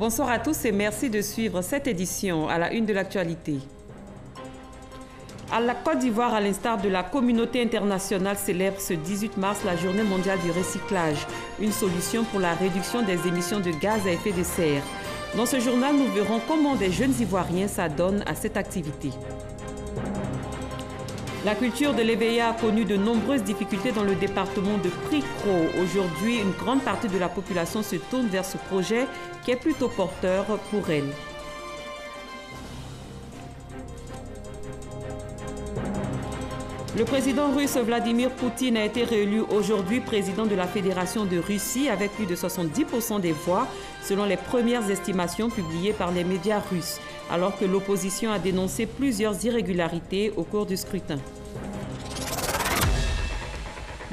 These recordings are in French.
Bonsoir à tous et merci de suivre cette édition à la une de l'actualité. À la Côte d'Ivoire, à l'instar de la communauté internationale, célèbre ce 18 mars la journée mondiale du recyclage, une solution pour la réduction des émissions de gaz à effet de serre. Dans ce journal, nous verrons comment des jeunes Ivoiriens s'adonnent à cette activité. La culture de l'éveillé a connu de nombreuses difficultés dans le département de Pricro. Aujourd'hui, une grande partie de la population se tourne vers ce projet qui est plutôt porteur pour elle. Le président russe Vladimir Poutine a été réélu aujourd'hui président de la Fédération de Russie avec plus de 70% des voix, selon les premières estimations publiées par les médias russes, alors que l'opposition a dénoncé plusieurs irrégularités au cours du scrutin.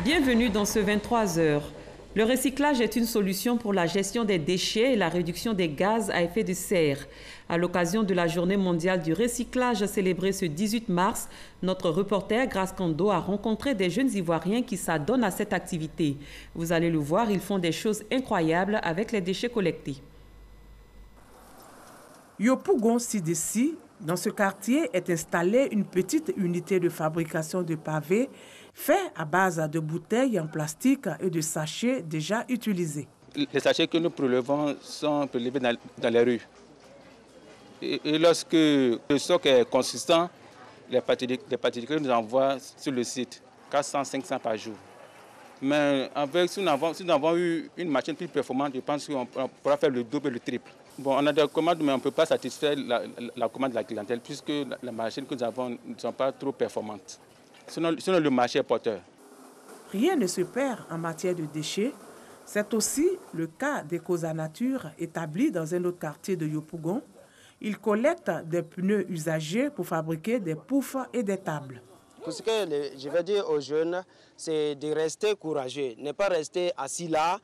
Bienvenue dans ce 23h. Le recyclage est une solution pour la gestion des déchets et la réduction des gaz à effet de serre. À l'occasion de la Journée mondiale du recyclage célébrée ce 18 mars, notre reporter Grace Kando a rencontré des jeunes Ivoiriens qui s'adonnent à cette activité. Vous allez le voir, ils font des choses incroyables avec les déchets collectés. Yopougon Sidessi, dans ce quartier, est installée une petite unité de fabrication de pavés fait à base de bouteilles en plastique et de sachets déjà utilisés. Les sachets que nous prélevons sont prélevés dans les rues. Et lorsque le stock est consistant, les particuliers nous envoient sur le site 400-500 par jour. Mais si nous avons eu une machine plus performante, je pense qu'on pourra faire le double et le triple. Bon, on a des commandes, mais on ne peut pas satisfaire la commande de la clientèle puisque les machines que nous avons ne sont pas trop performantes. Sinon le marché est porteur. Rien ne se perd en matière de déchets. C'est aussi le cas d'Ecosa Nature, établi dans un autre quartier de Yopougon. Ils collectent des pneus usagés pour fabriquer des poufs et des tables. Tout ce que je vais dire aux jeunes, c'est de rester courageux, ne pas rester assis là,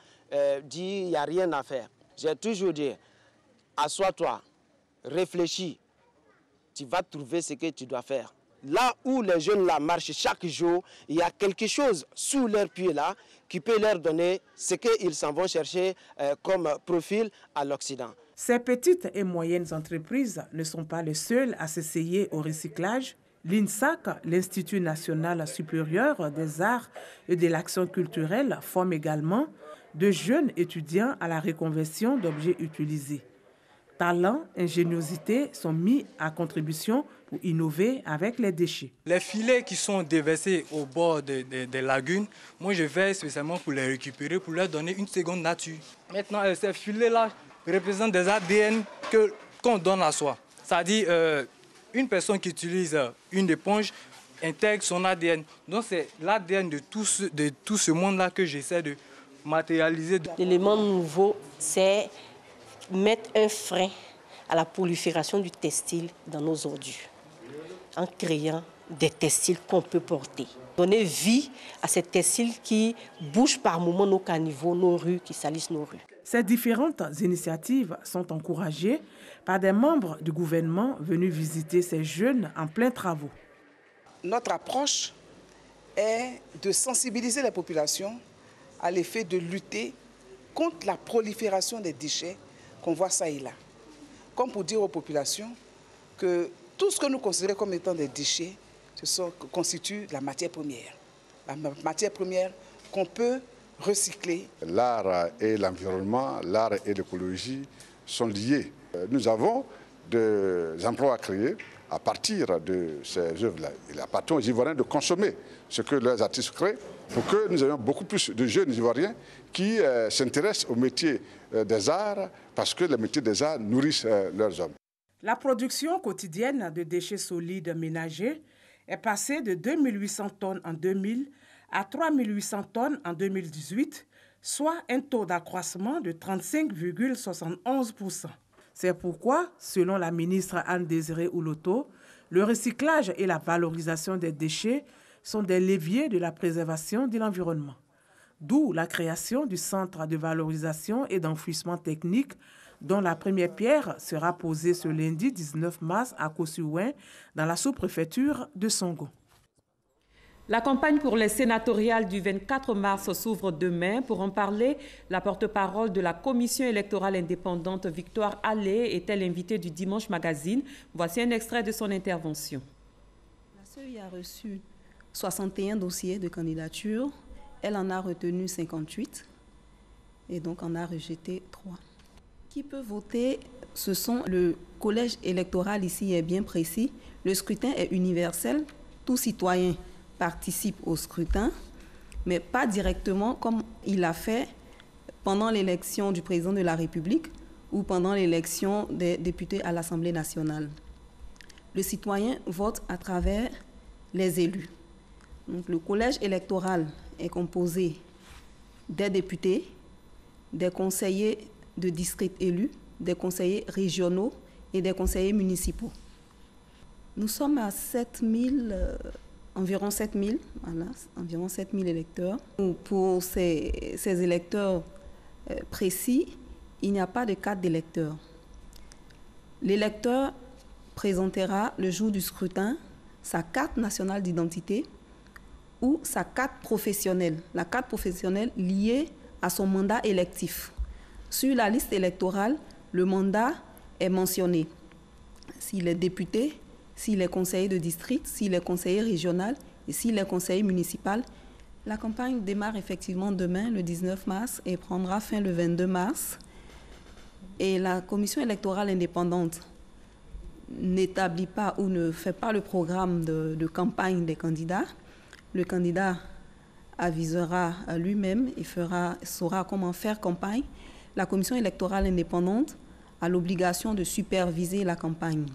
dire il n'y a rien à faire. J'ai toujours dit, assois-toi, réfléchis, tu vas trouver ce que tu dois faire. Là où les jeunes là marchent chaque jour, il y a quelque chose sous leurs pieds là qui peut leur donner ce qu'ils s'en vont chercher comme profil à l'Occident. Ces petites et moyennes entreprises ne sont pas les seules à s'essayer au recyclage. L'INSAC, l'Institut national supérieur des arts et de l'action culturelle, forme également de jeunes étudiants à la reconversion d'objets utilisés. Talent, ingéniosité sont mis à contribution pour innover avec les déchets. Les filets qui sont déversés au bord des lagunes, moi je vais spécialement pour les récupérer, pour leur donner une seconde nature. Maintenant, ces filets-là représentent des ADN qu'on donne à soi. C'est-à-dire, une personne qui utilise une éponge intègre son ADN. Donc c'est l'ADN de tout ce monde-là que j'essaie de matérialiser. L'élément nouveau, c'est mettre un frein à la prolifération du textile dans nos ordures, en créant des textiles qu'on peut porter. Donner vie à ces textiles qui bougent par moments nos caniveaux, nos rues, qui salissent nos rues. Ces différentes initiatives sont encouragées par des membres du gouvernement venus visiter ces jeunes en plein travaux. Notre approche est de sensibiliser la population à l'effet de lutter contre la prolifération des déchets qu'on voit ça et là. Comme pour dire aux populations que tout ce que nous considérons comme étant des déchets, constitue la matière première. La matière première qu'on peut recycler. L'art et l'environnement, l'art et l'écologie sont liés. Nous avons des emplois à créer à partir de ces œuvres-là. Il appartient aux Ivoiriens de consommer ce que leurs artistes créent pour que nous ayons beaucoup plus de jeunes Ivoiriens qui s'intéressent au métier des arts parce que les métiers des arts nourrissent leurs hommes. La production quotidienne de déchets solides ménagers est passée de 2800 tonnes en 2000 à 3800 tonnes en 2018, soit un taux d'accroissement de 35,71%. C'est pourquoi, selon la ministre Anne-Désirée Ouloto, le recyclage et la valorisation des déchets sont des leviers de la préservation de l'environnement. D'où la création du Centre de valorisation et d'enfouissement technique, dont la première pierre sera posée ce lundi 19 mars à Kossuouin, dans la sous-préfecture de Songo. La campagne pour les sénatoriales du 24 mars s'ouvre demain. Pour en parler, la porte-parole de la Commission électorale indépendante, Victoire Allais, était l'invitée du Dimanche Magazine. Voici un extrait de son intervention. La CEI a reçu 61 dossiers de candidature. Elle en a retenu 58 et donc en a rejeté 3. Qui peut voter? Ce sont le collège électoral ici est bien précis. Le scrutin est universel. Tout citoyen participe au scrutin, mais pas directement comme il a fait pendant l'élection du président de la République ou pendant l'élection des députés à l'Assemblée nationale. Le citoyen vote à travers les élus. Donc, le collège électoral est composé des députés, des conseillers de district élus, des conseillers régionaux et des conseillers municipaux. Nous sommes à environ 7 000, voilà, environ 7 000 électeurs. Pour ces électeurs précis, il n'y a pas de carte d'électeur. L'électeur présentera le jour du scrutin sa carte nationale d'identité ou sa carte professionnelle, la carte professionnelle liée à son mandat électif. Sur la liste électorale, le mandat est mentionné. S'il est député, s'il est conseiller de district, s'il est conseiller régional et s'il est conseiller municipal. La campagne démarre effectivement demain, le 19 mars, et prendra fin le 22 mars. Et la commission électorale indépendante n'établit pas ou ne fait pas le programme de campagne des candidats. Le candidat avisera lui-même et saura comment faire campagne. La commission électorale indépendante a l'obligation de superviser la campagne.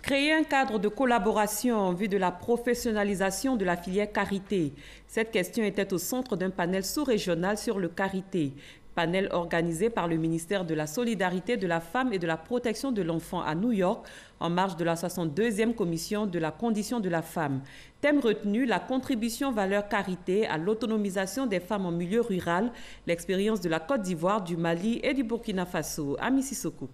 Créer un cadre de collaboration en vue de la professionnalisation de la filière karité. Cette question était au centre d'un panel sous-régional sur le karité. Panel organisé par le ministère de la Solidarité, de la Femme et de la Protection de l'Enfant à New York, en marge de la 62e commission de la condition de la femme. Thème retenu, la contribution valeur karité à l'autonomisation des femmes en milieu rural, l'expérience de la Côte d'Ivoire, du Mali et du Burkina Faso. Ami Sissoko.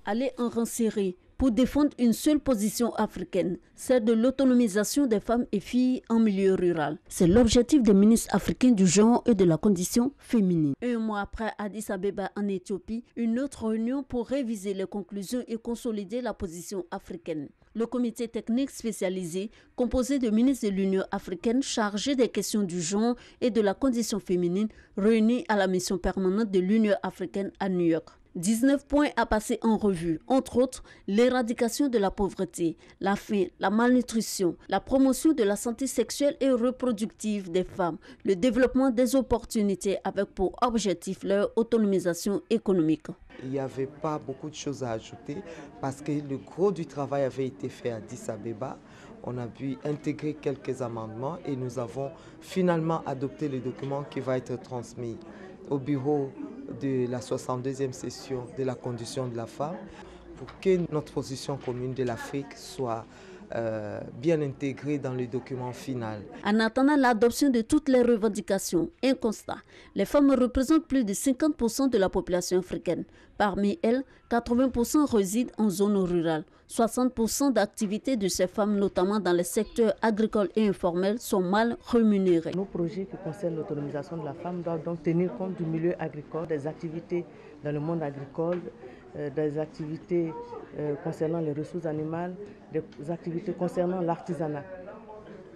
Aller en rang serré pour défendre une seule position africaine, celle de l'autonomisation des femmes et filles en milieu rural. C'est l'objectif des ministres africains du genre et de la condition féminine. Un mois après Addis Abeba en Éthiopie, une autre réunion pour réviser les conclusions et consolider la position africaine. Le comité technique spécialisé, composé de ministres de l'Union africaine chargés des questions du genre et de la condition féminine, réunis à la mission permanente de l'Union africaine à New York. 19 points à passer en revue, entre autres l'éradication de la pauvreté, la faim, la malnutrition, la promotion de la santé sexuelle et reproductive des femmes, le développement des opportunités avec pour objectif leur autonomisation économique. Il n'y avait pas beaucoup de choses à ajouter parce que le gros du travail avait été fait à Addis Abeba. On a pu intégrer quelques amendements et nous avons finalement adopté le document qui va être transmis au bureau de la 62e session de la condition de la femme pour que notre position commune de l'Afrique soit bien intégrée dans le document final. En attendant l'adoption de toutes les revendications, un constat, les femmes représentent plus de 50% de la population africaine. Parmi elles, 80% résident en zone rurale. 60% d'activités de ces femmes, notamment dans les secteurs agricoles et informels, sont mal rémunérées. Nos projets qui concernent l'autonomisation de la femme doivent donc tenir compte du milieu agricole, des activités dans le monde agricole, des activités concernant les ressources animales, des activités concernant l'artisanat.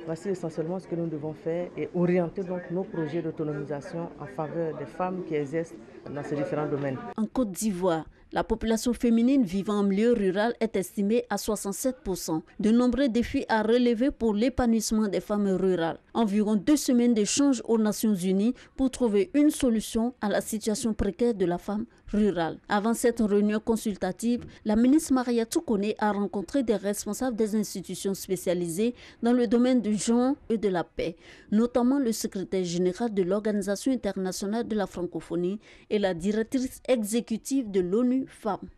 Voici essentiellement ce que nous devons faire et orienter donc nos projets d'autonomisation en faveur des femmes qui exercent dans ces différents domaines. En Côte d'Ivoire, la population féminine vivant en milieu rural est estimée à 67%. De nombreux défis à relever pour l'épanouissement des femmes rurales. Environ 2 semaines d'échanges aux Nations Unies pour trouver une solution à la situation précaire de la femme rurale. Avant cette réunion consultative, la ministre Maria Toukone a rencontré des responsables des institutions spécialisées dans le domaine du genre et de la paix, notamment le secrétaire général de l'Organisation internationale de la francophonie et la directrice exécutive de l'ONU Femmes.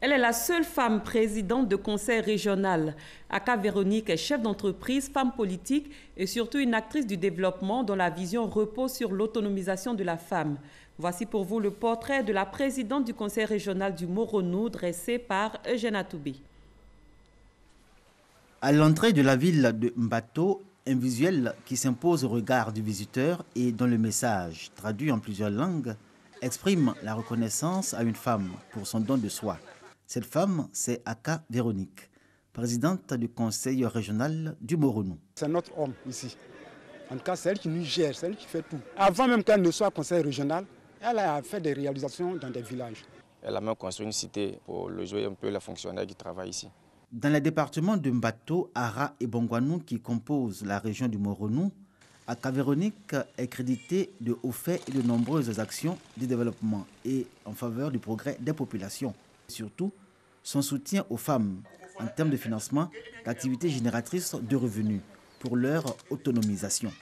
Elle est la seule femme présidente de conseil régional. Aka Véronique est chef d'entreprise, femme politique et surtout une actrice du développement dont la vision repose sur l'autonomisation de la femme. Voici pour vous le portrait de la présidente du conseil régional du Moronou dressé par Eugène Atoubé. À l'entrée de la ville de Mbato, un visuel qui s'impose au regard du visiteur et dont le message, traduit en plusieurs langues, exprime la reconnaissance à une femme pour son don de soi. Cette femme, c'est Aka Véronique, présidente du conseil régional du Moronou. C'est notre homme ici. En tout cas, c'est elle qui nous gère, c'est elle qui fait tout. Avant même qu'elle ne soit conseil régional, elle a fait des réalisations dans des villages. Elle a même construit une cité pour loger un peu les fonctionnaires qui travaillent ici. Dans les départements de Mbato, Ara et Bongwanou qui composent la région du Moronou, Aka Véronique est créditée de hauts faits et de nombreuses actions de développement et en faveur du progrès des populations. Surtout, son soutien aux femmes en termes de financement d'activités génératrices de revenus pour leur autonomisation.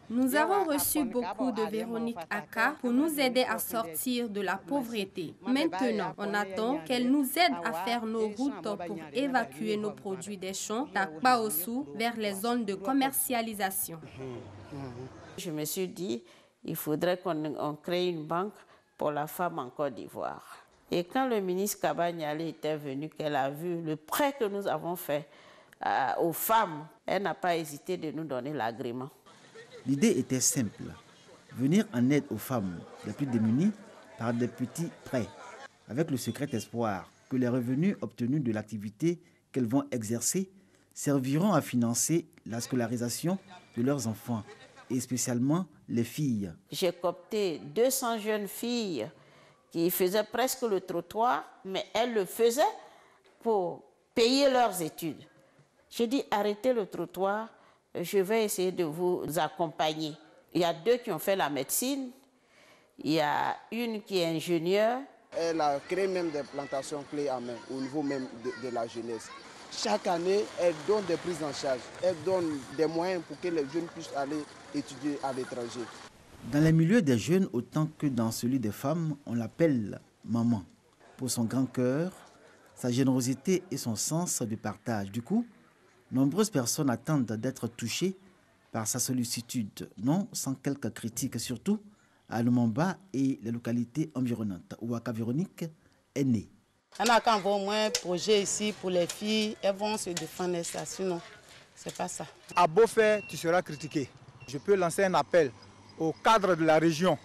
Nous avons reçu beaucoup de Véronique Aka pour nous aider à sortir de la pauvreté. Maintenant, on attend qu'elle nous aide à faire nos routes pour évacuer nos produits des champs d'Akbaossou vers les zones de commercialisation. Je me suis dit, il faudrait qu'on crée une banque pour la femme en Côte d'Ivoire. Et quand le ministre Kabanyale était venu, qu'elle a vu le prêt que nous avons fait aux femmes, elle n'a pas hésité de nous donner l'agrément. L'idée était simple, venir en aide aux femmes les plus démunies par des petits prêts, avec le secret espoir que les revenus obtenus de l'activité qu'elles vont exercer serviront à financer la scolarisation de leurs enfants, et spécialement les filles. J'ai coopté 200 jeunes filles qui faisaient presque le trottoir, mais elles le faisaient pour payer leurs études. J'ai dit, arrêtez le trottoir, je vais essayer de vous accompagner. Il y a 2 qui ont fait la médecine, il y a une qui est ingénieure. Elle a créé même des plantations clés à main au niveau même de la jeunesse. Chaque année, elle donne des prises en charge, elle donne des moyens pour que les jeunes puissent aller étudier à l'étranger. Dans les milieux des jeunes autant que dans celui des femmes, on l'appelle maman. Pour son grand cœur, sa générosité et son sens du partage. Du coup, nombreuses personnes attendent d'être touchées par sa sollicitude, non sans quelques critiques, surtout à Lumumba et les localités environnantes, où Aka Véronique est née. On a quand même un projet ici pour les filles, elles vont se défendre ça, sinon c'est pas ça. À beau faire, tu seras critiqué. Je peux lancer un appel au cadre de la région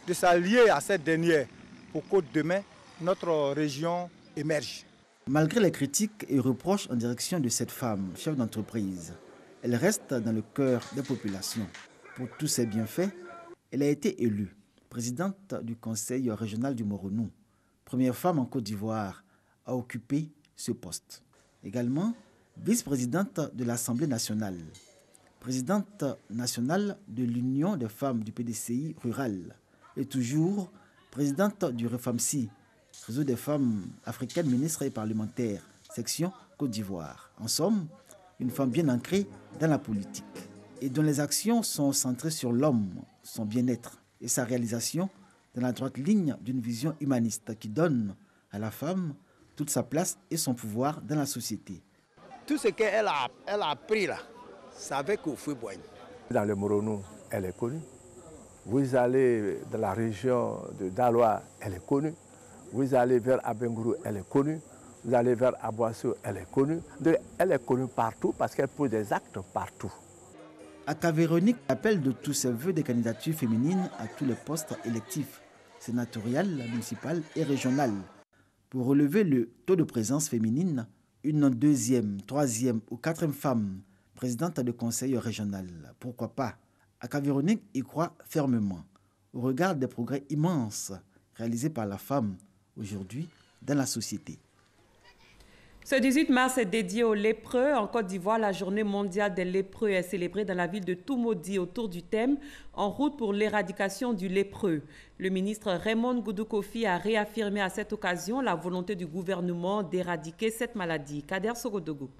de s'allier à cette dernière pour que demain, notre région émerge. Malgré les critiques et reproches en direction de cette femme, chef d'entreprise, elle reste dans le cœur des populations. Pour tous ses bienfaits, elle a été élue présidente du conseil régional du Moronou, première femme en Côte d'Ivoire à occuper ce poste. Également, vice-présidente de l'Assemblée nationale, présidente nationale de l'Union des femmes du PDCI rural et toujours présidente du REFAMSI, réseau des femmes africaines ministres et parlementaires, section Côte d'Ivoire. En somme, une femme bien ancrée dans la politique et dont les actions sont centrées sur l'homme, son bien-être et sa réalisation dans la droite ligne d'une vision humaniste qui donne à la femme toute sa place et son pouvoir dans la société. Tout ce qu'elle a appris là, c'est avec Oufoué-Boigne. Dans le Moronou, elle est connue. Vous allez dans la région de Daloa, elle est connue. Vous allez vers Abengourou, elle est connue. Vous allez vers Aboissou, elle est connue. Elle est connue partout parce qu'elle pose des actes partout. Aka Véronique appelle de tous ses voeux des candidatures féminines à tous les postes électifs, sénatorial, municipal et régional. Pour relever le taux de présence féminine, une 2e, 3e ou 4e femme présidente de conseil régional. Pourquoi pas? Aka Véronique y croit fermement, au regard des progrès immenses réalisés par la femme aujourd'hui dans la société. Ce 18 mars est dédié aux lépreux. En Côte d'Ivoire, la journée mondiale des lépreux est célébrée dans la ville de Toumoudi autour du thème « En route pour l'éradication du lépreux ». Le ministre Raymond Goudou-Kofi a réaffirmé à cette occasion la volonté du gouvernement d'éradiquer cette maladie. Kader Sogodogo.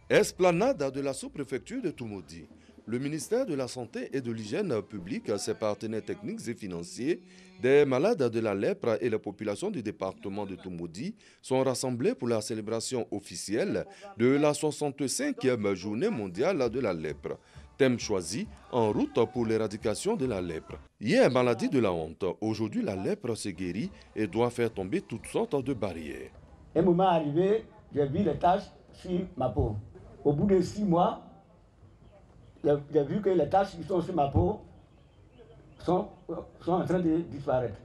Esplanade de la sous-préfecture de Toumoudi. Le ministère de la Santé et de l'Hygiène publique, ses partenaires techniques et financiers, des malades de la lèpre et la population du département de Toumoudi sont rassemblés pour la célébration officielle de la 65e journée mondiale de la lèpre. Thème choisi, en route pour l'éradication de la lèpre. Hier, maladie de la honte. Aujourd'hui, la lèpre se guérit et doit faire tomber toutes sortes de barrières. Un moment arrivé, j'ai vu les taches sur ma peau. Au bout de 6 mois, j'ai vu que les taches qui sont sur ma peau sont en train de disparaître.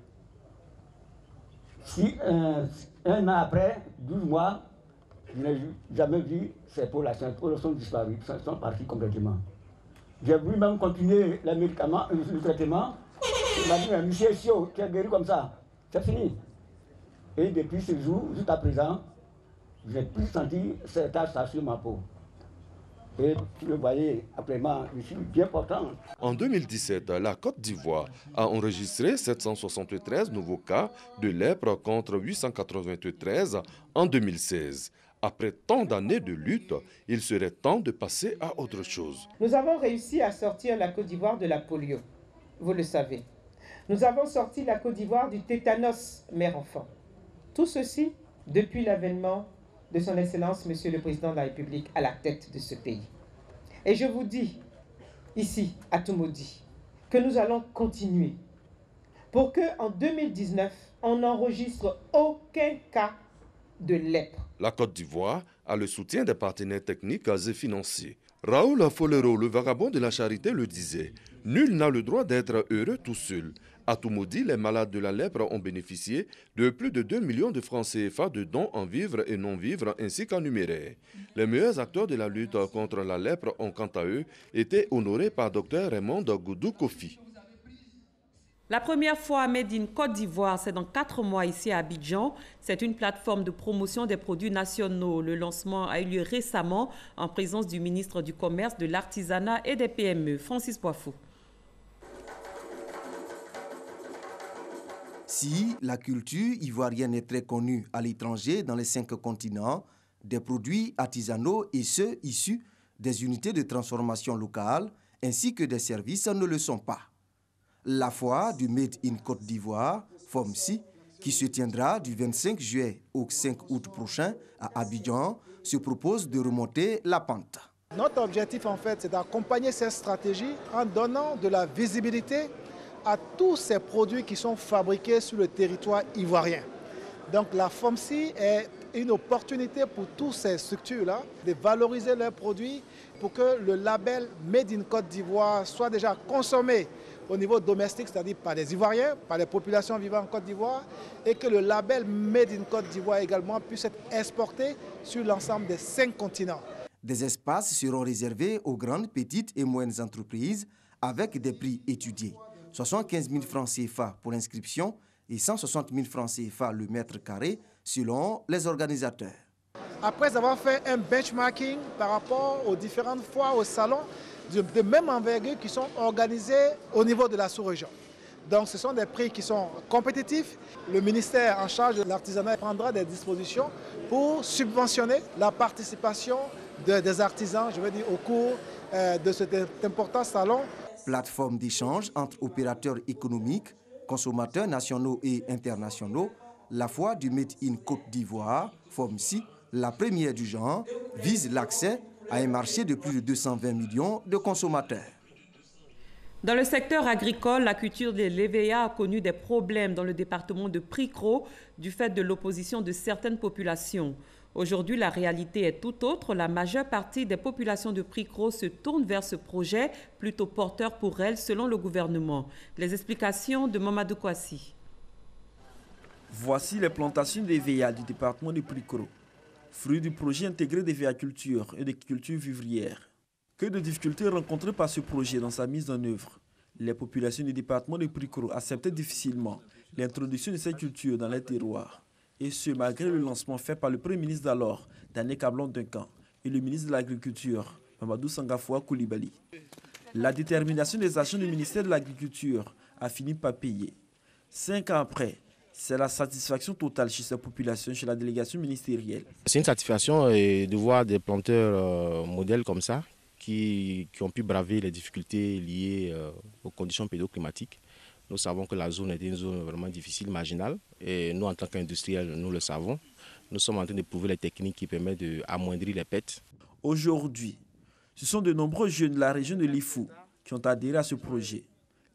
Si un an après, 12 mois, je n'ai jamais vu ces peaux-là, ces peaux sont disparues, sont parties complètement. J'ai voulu même continuer les médicaments, le traitement. Il m'a dit, mais monsieur Sio, tu es guéri comme ça, c'est fini. Et depuis ce jour, jusqu'à présent, je n'ai plus senti ces taches sur ma peau. Et vous le voyez, actuellement, je suis bien portant. En 2017, la Côte d'Ivoire a enregistré 773 nouveaux cas de lèpre contre 893 en 2016. Après tant d'années de lutte, il serait temps de passer à autre chose. Nous avons réussi à sortir la Côte d'Ivoire de la polio, vous le savez. Nous avons sorti la Côte d'Ivoire du tétanos mère-enfant. Tout ceci depuis l'avènement de son Excellence, Monsieur le Président de la République, à la tête de ce pays. Et je vous dis, ici, à Toumoudi, que nous allons continuer pour qu'en 2019, on n'enregistre aucun cas de lèpre. La Côte d'Ivoire a le soutien des partenaires techniques et financiers. Raoul Folero, le vagabond de la charité, le disait, « Nul n'a le droit d'être heureux tout seul ». À Toumoudi, les malades de la lèpre ont bénéficié de plus de 2 millions de francs CFA de dons en vivres et non-vivres ainsi qu'en numéraire. Les meilleurs acteurs de la lutte contre la lèpre ont quant à eux été honorés par Dr Raymond Goudou Kofi. La première fois Made in Côte d'Ivoire, c'est dans 4 mois ici à Abidjan. C'est une plateforme de promotion des produits nationaux. Le lancement a eu lieu récemment en présence du ministre du Commerce, de l'Artisanat et des PME, Francis Poifou. Si la culture ivoirienne est très connue à l'étranger dans les 5 continents, des produits artisanaux et ceux issus des unités de transformation locales ainsi que des services ne le sont pas. La foire du Made in Côte d'Ivoire, FOMCI, qui se tiendra du 25 juillet au 5 août prochain à Abidjan, se propose de remonter la pente. Notre objectif en fait, c'est d'accompagner cette stratégie en donnant de la visibilité à tous ces produits qui sont fabriqués sur le territoire ivoirien. Donc la FOMCI est une opportunité pour toutes ces structures-là de valoriser leurs produits pour que le label Made in Côte d'Ivoire soit déjà consommé au niveau domestique, c'est-à-dire par les Ivoiriens, par les populations vivant en Côte d'Ivoire, et que le label Made in Côte d'Ivoire également puisse être exporté sur l'ensemble des 5 continents. Des espaces seront réservés aux grandes, petites et moyennes entreprises avec des prix étudiés. 75 000 francs CFA pour l'inscription et 160 000 francs CFA le mètre carré selon les organisateurs. Après avoir fait un benchmarking par rapport aux différentes foires au salon de même envergure qui sont organisées au niveau de la sous-région. Donc ce sont des prix qui sont compétitifs. Le ministère en charge de l'artisanat prendra des dispositions pour subventionner la participation des artisans, je veux dire, au cours de cet important salon. Plateforme d'échange entre opérateurs économiques, consommateurs nationaux et internationaux, la foire du Made in Côte d'Ivoire, FOMCI, la première du genre, vise l'accès à un marché de plus de 220 millions de consommateurs. Dans le secteur agricole, la culture de l'EVA a connu des problèmes dans le département de Pricro du fait de l'opposition de certaines populations. Aujourd'hui, la réalité est tout autre. La majeure partie des populations de Pricro se tournent vers ce projet, plutôt porteur pour elles, selon le gouvernement. Les explications de Mamadou Kouassi. Voici les plantations d'EVA du département de Pricro, fruit du projet intégré d'EVA Culture et de culture vivrière. Que de difficultés rencontrées par ce projet dans sa mise en œuvre. Les populations du département de Pricro acceptaient difficilement l'introduction de cette culture dans les terroirs. Et ce, malgré le lancement fait par le Premier ministre d'alors, Daniel Kablon-Duncan, et le ministre de l'Agriculture, Mamadou Sangafoua Koulibaly. La détermination des actions du ministère de l'Agriculture a fini par payer. 5 ans après, c'est la satisfaction totale chez ces populations, chez la délégation ministérielle. C'est une satisfaction de voir des planteurs modèles comme ça, qui ont pu braver les difficultés liées aux conditions pédoclimatiques. Nous savons que la zone était une zone vraiment difficile, marginale. Et nous, en tant qu'industriels, nous le savons. Nous sommes en train de prouver les techniques qui permettent d'amoindrir les pertes. Aujourd'hui, ce sont de nombreux jeunes de la région de Lifou qui ont adhéré à ce projet.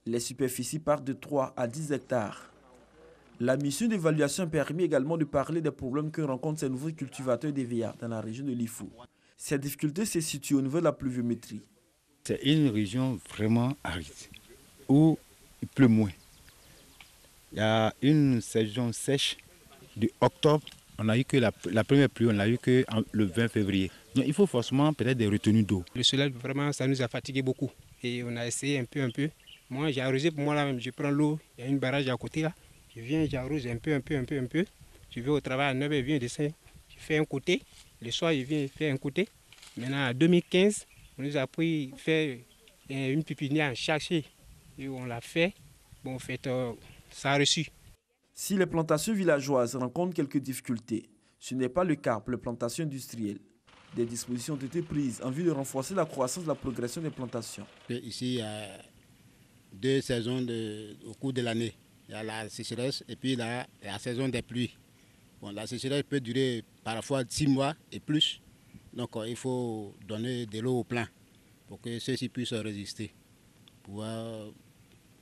Les superficies partent de 3 à 10 hectares. La mission d'évaluation permet également de parler des problèmes que rencontrent ces nouveaux cultivateurs d'EVA dans la région de l'Ifou. Ces difficultés se situent au niveau de la pluviométrie. C'est une région vraiment aride, où il pleut moins. Il y a une saison sèche de octobre. On a eu que la première pluie, on l'a eu que le 20 février. Donc il faut forcément peut-être des retenues d'eau. Le soleil, vraiment, ça nous a fatigué beaucoup. Et on a essayé un peu. Moi, j'ai arrosé pour moi là-même. Je prends l'eau, il y a une barrage à côté là. Je viens, j'arrose un peu. Je vais au travail à 9h, je viens descendre. Je fais un côté. Le soir, je viens faire un côté. Maintenant, en 2015, on nous a appris à faire une pépinière en chaché. Et on l'a fait. Bon, en fait, ça a reçu. Si les plantations villageoises rencontrent quelques difficultés, ce n'est pas le cas pour les plantations industrielles. Des dispositions ont été prises en vue de renforcer la croissance de la progression des plantations. Ici, il y a 2 saisons au cours de l'année. Il y a la sécheresse et puis la saison des pluies. Bon, la sécheresse peut durer parfois 6 mois et plus. Donc il faut donner de l'eau au plein pour que ceux-ci puissent résister, pouvoir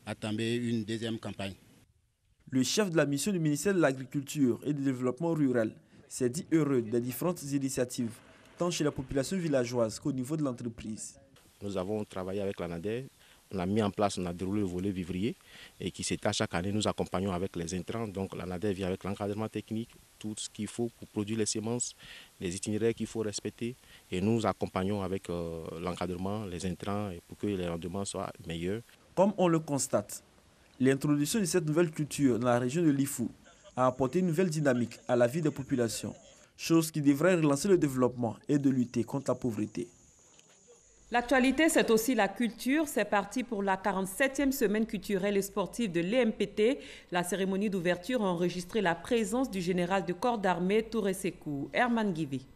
attendre une deuxième campagne. Le chef de la mission du ministère de l'Agriculture et du Développement rural s'est dit heureux des différentes initiatives, tant chez la population villageoise qu'au niveau de l'entreprise. Nous avons travaillé avec l'ANADER. On a mis en place, on a déroulé le volet vivrier et qui s'étale chaque année. Nous accompagnons avec les intrants. Donc l'ANADER vient avec l'encadrement technique, tout ce qu'il faut pour produire les semences, les itinéraires qu'il faut respecter. Et nous accompagnons avec l'encadrement, les intrants pour que les rendements soient meilleurs. Comme on le constate, l'introduction de cette nouvelle culture dans la région de l'Ifou a apporté une nouvelle dynamique à la vie des populations, chose qui devrait relancer le développement et de lutter contre la pauvreté. L'actualité, c'est aussi la culture. C'est parti pour la 47e semaine culturelle et sportive de l'EMPT. La cérémonie d'ouverture a enregistré la présence du général de corps d'armée Touré Sékou, Herman Guivi.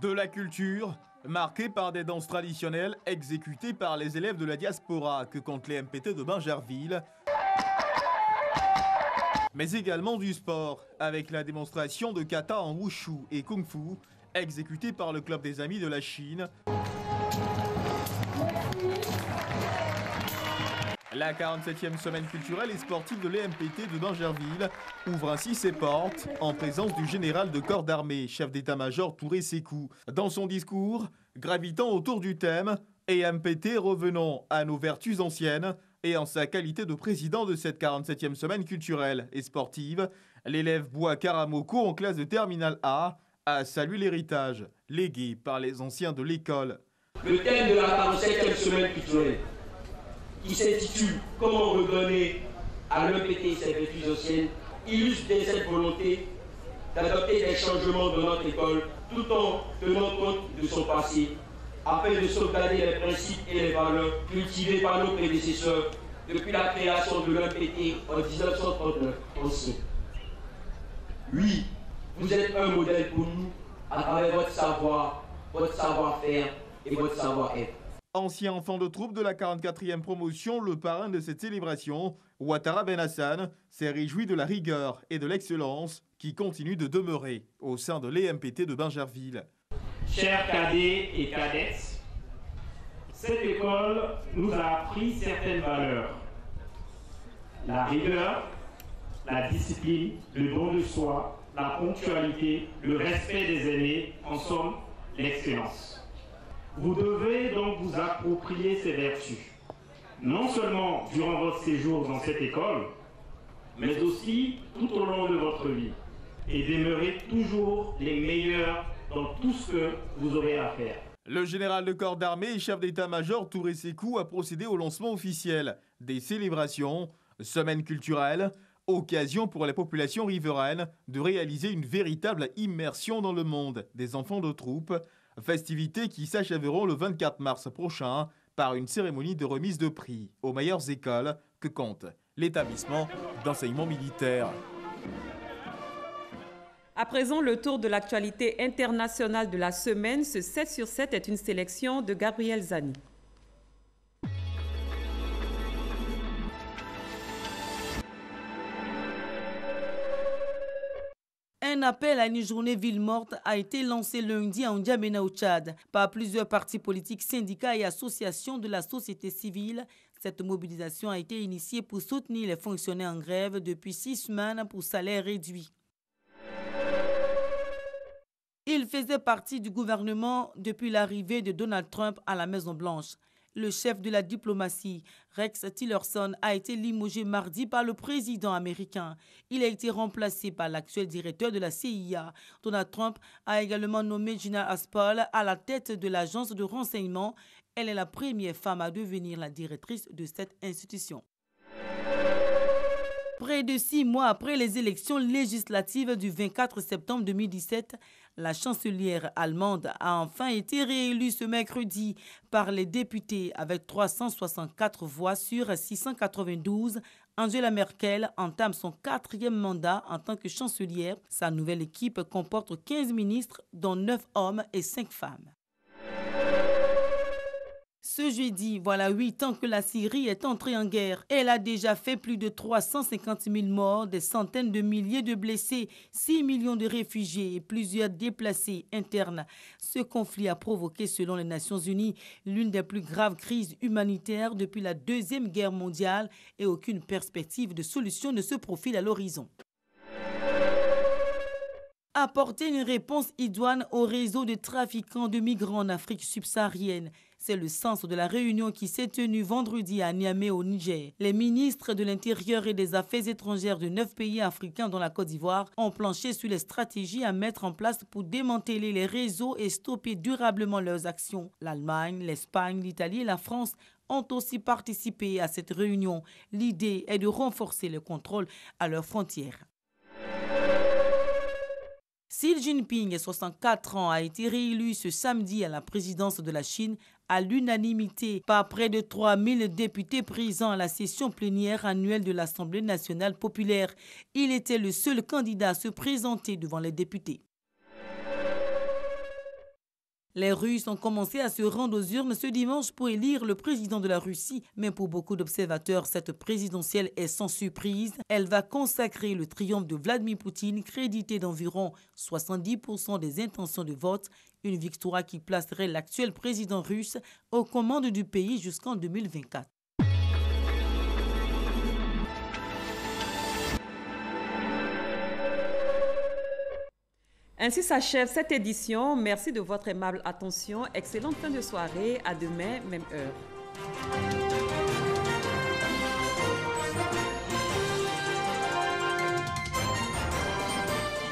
De la culture, marquée par des danses traditionnelles exécutées par les élèves de la diaspora que compte l'EMPT de Bingerville, mais également du sport, avec la démonstration de kata en wushu et kung-fu, exécuté par le Club des Amis de la Chine. La 47e semaine culturelle et sportive de l'EMPT de Bingerville ouvre ainsi ses portes en présence du général de corps d'armée, chef d'état-major Touré Sékou. Dans son discours, gravitant autour du thème « EMPT, revenons à nos vertus anciennes » et en sa qualité de président de cette 47e semaine culturelle et sportive, l'élève Bouakar Amoko en classe de terminale A a salué l'héritage légué par les anciens de l'école. Le thème de la 47e semaine culturelle, qui s'intitule « Comment redonner à l'EMPT ses vertus anciennes », illustre bien cette volonté d'adopter des changements dans notre école tout en tenant compte de son passé, afin de sauvegarder les principes et les valeurs cultivés par nos prédécesseurs depuis la création de l'EMPT en 1939 aussi. Oui, vous êtes un modèle pour nous à travers votre savoir, votre savoir-faire et votre savoir-être. Ancien enfant de troupe de la 44e promotion, le parrain de cette célébration, Ouattara Ben Hassan, s'est réjoui de la rigueur et de l'excellence qui continuent de demeurer au sein de l'EMPT de Bingerville. Chers cadets et cadettes, cette école nous a appris certaines valeurs. La rigueur, la discipline, le don de soi, la ponctualité, le respect des aînés, en somme, l'excellence. Vous devez donc vous approprier ces vertus, non seulement durant votre séjour dans cette école, mais aussi tout au long de votre vie, et demeurer toujours les meilleurs dans tout ce que vous aurez à faire. Le général de corps d'armée et chef d'état-major Touré Sékou a procédé au lancement officiel des célébrations, semaine culturelle, occasion pour les populations riveraines de réaliser une véritable immersion dans le monde des enfants de troupe, festivités qui s'achèveront le 24 mars prochain par une cérémonie de remise de prix aux meilleures écoles que compte l'établissement d'enseignement militaire. À présent, le tour de l'actualité internationale de la semaine. Ce 7 sur 7 est une sélection de Gabriel Zani. Un appel à une journée ville morte a été lancé lundi à N'Djamena au Tchad par plusieurs partis politiques, syndicats et associations de la société civile. Cette mobilisation a été initiée pour soutenir les fonctionnaires en grève depuis 6 semaines pour salaire réduit. Il faisait partie du gouvernement depuis l'arrivée de Donald Trump à la Maison-Blanche. Le chef de la diplomatie, Rex Tillerson, a été limogé mardi par le président américain. Il a été remplacé par l'actuel directeur de la CIA. Donald Trump a également nommé Gina Haspel à la tête de l'agence de renseignement. Elle est la première femme à devenir la directrice de cette institution. Près de 6 mois après les élections législatives du 24 septembre 2017, la chancelière allemande a enfin été réélue ce mercredi par les députés avec 364 voix sur 692. Angela Merkel entame son 4e mandat en tant que chancelière. Sa nouvelle équipe comporte 15 ministres, dont 9 hommes et 5 femmes. Ce jeudi, voilà 8 ans que la Syrie est entrée en guerre. Elle a déjà fait plus de 350 000 morts, des centaines de milliers de blessés, 6 millions de réfugiés et plusieurs déplacés internes. Ce conflit a provoqué, selon les Nations Unies, l'une des plus graves crises humanitaires depuis la Deuxième Guerre mondiale et aucune perspective de solution ne se profile à l'horizon. Apporter une réponse idoine au réseau de trafiquants de migrants en Afrique subsaharienne. C'est le sens de la réunion qui s'est tenue vendredi à Niamey au Niger. Les ministres de l'Intérieur et des Affaires étrangères de 9 pays africains dont la Côte d'Ivoire ont planché sur les stratégies à mettre en place pour démanteler les réseaux et stopper durablement leurs actions. L'Allemagne, l'Espagne, l'Italie et la France ont aussi participé à cette réunion. L'idée est de renforcer le contrôle à leurs frontières. Xi Jinping, 64 ans, a été réélu ce samedi à la présidence de la Chine à l'unanimité par près de 3000 députés présents à la session plénière annuelle de l'Assemblée nationale populaire. Il était le seul candidat à se présenter devant les députés. Les Russes ont commencé à se rendre aux urnes ce dimanche pour élire le président de la Russie. Mais pour beaucoup d'observateurs, cette présidentielle est sans surprise. Elle va consacrer le triomphe de Vladimir Poutine, crédité d'environ 70% des intentions de vote. Une victoire qui placerait l'actuel président russe aux commandes du pays jusqu'en 2024. Ainsi s'achève cette édition. Merci de votre aimable attention. Excellente fin de soirée. À demain, même heure.